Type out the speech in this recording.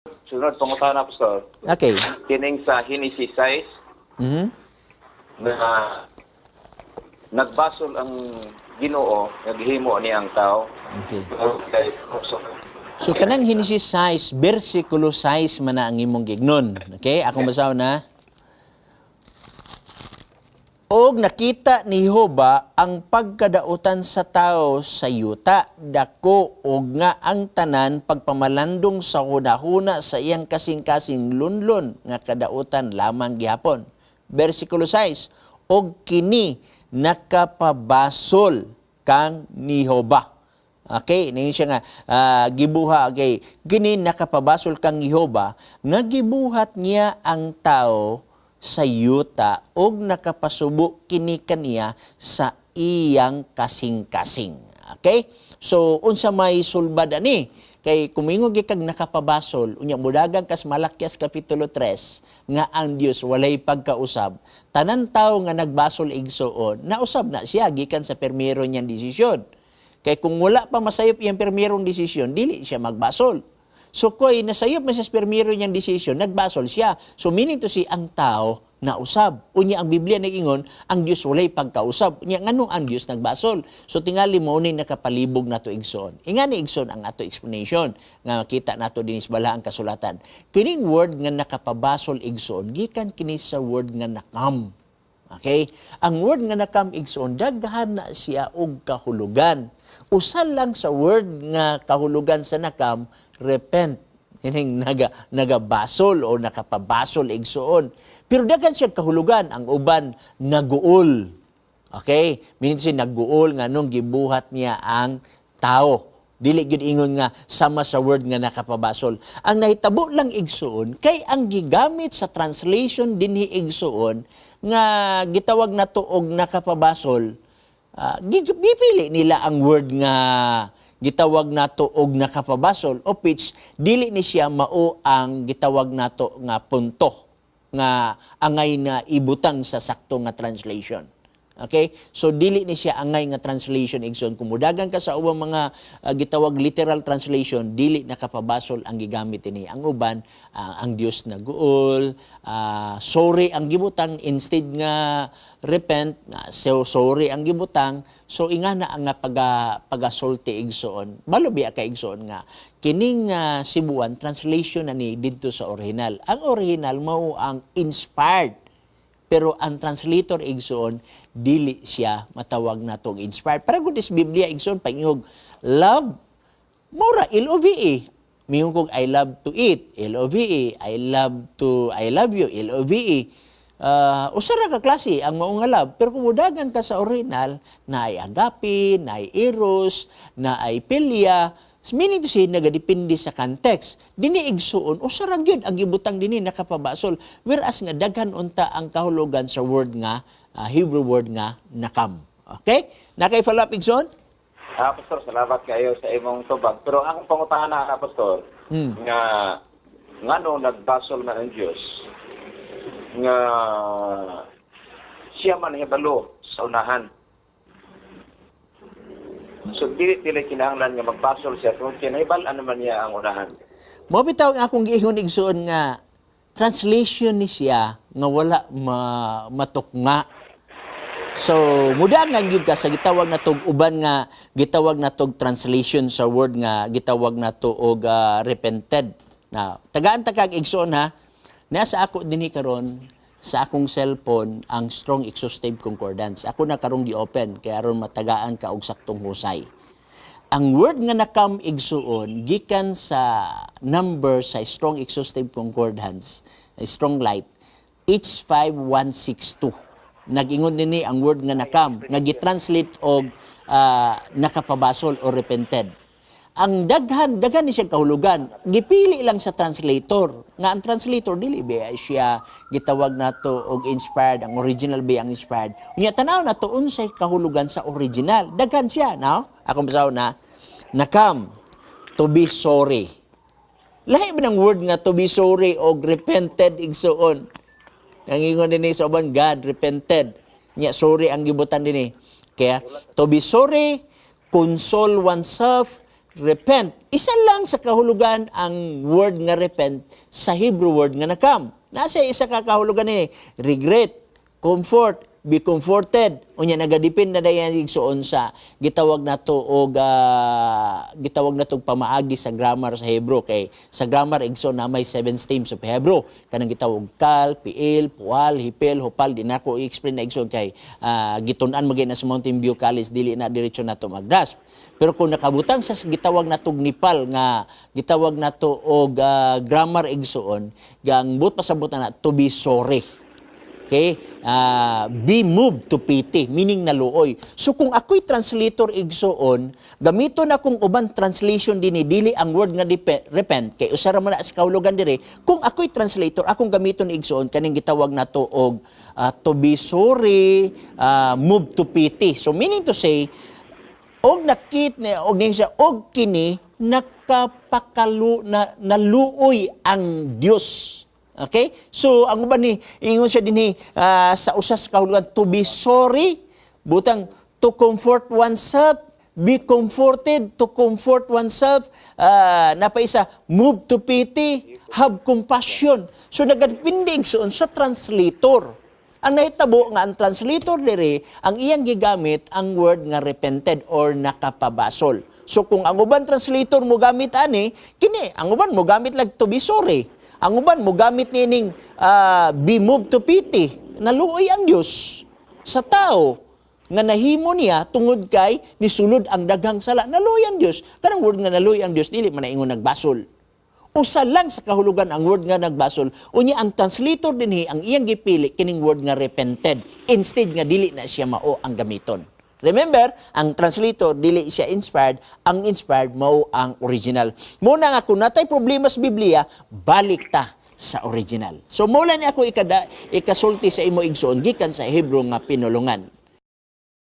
Sunod, pangutahan ako, sir. Okay. Kining sa hinisisize Mhm. na nagbasol ang Ginoo, naghimo ni ang tao. Okay. Okay. So kanang Genesis 6, versikulo 6 man na ang imong gignon. Okay, akong basaw na. Og nakita ni Jehova ang pagkadautan sa tao sa yuta, dako og nga ang tanan pagpamalandong sa hunahuna sa iyang kasing-kasing lunlon nga kadautan lamang gihapon. Versikulo 6, og kini nakapabasol kang ni Jehova. Okay, ngayon siya nga, gibuha, okay, gini nakapabasol kang Jehova, nga gibuhat niya ang tao sa yuta, og nakapasubo kini kaniya sa iyang kasing-kasing. Okay? So, unsa may sulbad ani? Kay kumingog kag nakapabasol, unya mudagang kas Malakias Kapitulo 3, nga ang Dios walay pagkausab, tanan tawo nga nagbasol igsuon, nausab na siya gikan sa permero niyang desisyon. Kay kung wala pa masayop iyang permirong desisyon, dili siya magbasol. So koy nasayop na siya sa permiro niyang desisyon, nagbasol siya. So meaning to si ang tao nausab. Unya ang Biblia nagingon, ang Dios walay pagkausab. Unya nganong ang Dios nagbasol. So tingali mo ni nakapalibog nato igsoon. Ingani igsoon ang ato explanation nga makita nato dinis bala ang kasulatan. Kining word nga nakapabasol igsoon gikan kini sa word nga nakam. Okay? Ang word nga nakam igsoon daghan na siya og kahulugan. Usa lang sa word nga kahulugan sa nakam, repent. Hining nagabasol o nakapabasol igsoon. Pero daghan siya kahulugan, ang uban naguol. Okay? Meaning siya naguol nga nung gibuhat niya ang tao. Dili gyud ingon nga sama sa word nga nakapabasol. Ang nahitabo lang igsuon kay ang gigamit sa translation dinhi igsuon nga gitawag nato og nakapabasol. Gipili nila ang word nga gitawag nato og nakapabasol o which dili ni siya mao ang gitawag nato nga punto nga angay na ibutang sa sakto nga translation. Okay? So, dili ni siya angay nga translation igsoon. Kung mudagan ka sa ubang mga gitawag literal translation, dili nakapabasol ang gigamit ini. Ang uban, ang Dios naguol, sorry ang gibutang instead nga repent, so sorry ang gibutang. So, ingana ang pagasulti igsoon. Balubi ka igsoon nga. Kining Cebuan, translation na ni dito sa original. Ang original mao ang inspired. Pero ang translator igsoon, dili siya matawag na itong inspired. Para kung is Biblia igsoon, pangingog, love, mura, L-O-V-E. Mingog kong I love to eat, L-O-V-E. I love you, L-O-V-E. Usara ka klase ang maong nga love. Pero kung mudagan ka sa original, na ay agape, na ay eros, na ay philia, meaning to say, nagadepende sa context. Dini igsuon, usara gyud ang gibutang dini nakapabasol. Whereas nga daghan unta ang kahulugan sa word nga, Hebrew word nga, nakam. Okay? Nakay-follow up igsoon? Pastor, salamat kayo sa imong tubag. Pero ang pangutahan na, Pastor, nga ngano nagbasol na ang Diyos, nga siya man hibalo sa unahan. So, dili kinahanglan nga magbasol siya. Kung kinahibal, ano man niya ang unahan? Mo bitaw nga akong giingon igsoon nga translation ni siya nga wala matukma. So, muda nga gyud ka sa gitawag na tog uban nga gitawag na tog translation sa word nga gitawag na to og repented. Na tagaan ta kag igsoon ha. Nasa ako dinhi karon sa akong cellphone ang Strong Exhaustive Concordance. Ako na karong gi-open kaya aron matagaan ka og saktong husay. Ang word nga nakam igsuon gikan sa number sa Strong Exhaustive Concordance, Strong Light, H5162. Nag-ingon nini ang word nga nakam nga gitranslate og nakapabasol o repented. Ang daghan ni siya kahulugan, gipili lang sa translator. Nga ang translator dili ba siya gitawag nato og inspired, ang original ba ang inspired. Unya tanaw nato unsay kahulugan sa original. Daghan siya, no? Akong basaw na nakam, to be sorry. Lahi ba ng word nga to be sorry og repented igsuon. Nangingon din sa uban God repented. Nya sorry ang gibutan din. Kaya to be sorry, console oneself, repent, isa lang sa kahulugan ang word nga repent sa Hebrew word nga nakam. Nasa isa ka kahulugan ni regret, comfort, be comforted. Unya nagadipin na dayan igsuon sa gitawag nato og gitawag nato pamaagi sa grammar sa Hebrew kay sa grammar igsoon na may 7 stems of Hebrew kanang gitawag kal, piil, pual, hipel, hopal di nako i-explain na igsoon kay gitun-an magay na sa Mountain View College dili na diretso nato magdasp. Pero kung nakabutang sa gitawag natog nipal nga gitawag nato og grammar igsoon gang but pasabot na to be sorry. Okay? Be moved to pity, meaning naluoy. So kung ako'y translator igsoon, gamiton akong uban translation din dili ang word nga repent, kay usara man na sa kahulugan dire, kung ako'y translator, akong gamiton igsoon, kaning gitawag na to og to be sorry, moved to pity. So meaning to say, og og kini naluoy ang Dios. Okay? So, ang uban ni, ingon siya din sa usas kahulugan, to be sorry, butang to comfort oneself, be comforted, to comfort oneself, napaisa, move to pity, have compassion. So, nagadpindig sa translator. Ang nahitabo nga ang translator dire, ang iyang gigamit ang word nga repented or nakapabasol. So, kung ang uban translator mo gamit ani, kini, ang uban mo gamit lang to be sorry. Ang uban mo gamit nining be moved to pity. Naluoy ang Dios sa tao nga nahimo niya tungod kay nisulod ang daghang sala. Naluoy ang Dios. Kanang word nga naluoy ang Dios dili man ingon nagbasol. Usa lang sa kahulugan ang word nga nagbasol. Unya ang translator dinhi ang iyang gipili kining word nga repented instead nga dili na siya mao ang gamiton. Remember, ang translator, dili siya inspired, ang inspired mao ang original. Muna nga, kung natay problema sa Biblia, balik ta sa original. So, mula ni ako ikasulti sa imo igsoon, gikan sa Hebrew nga pinulungan.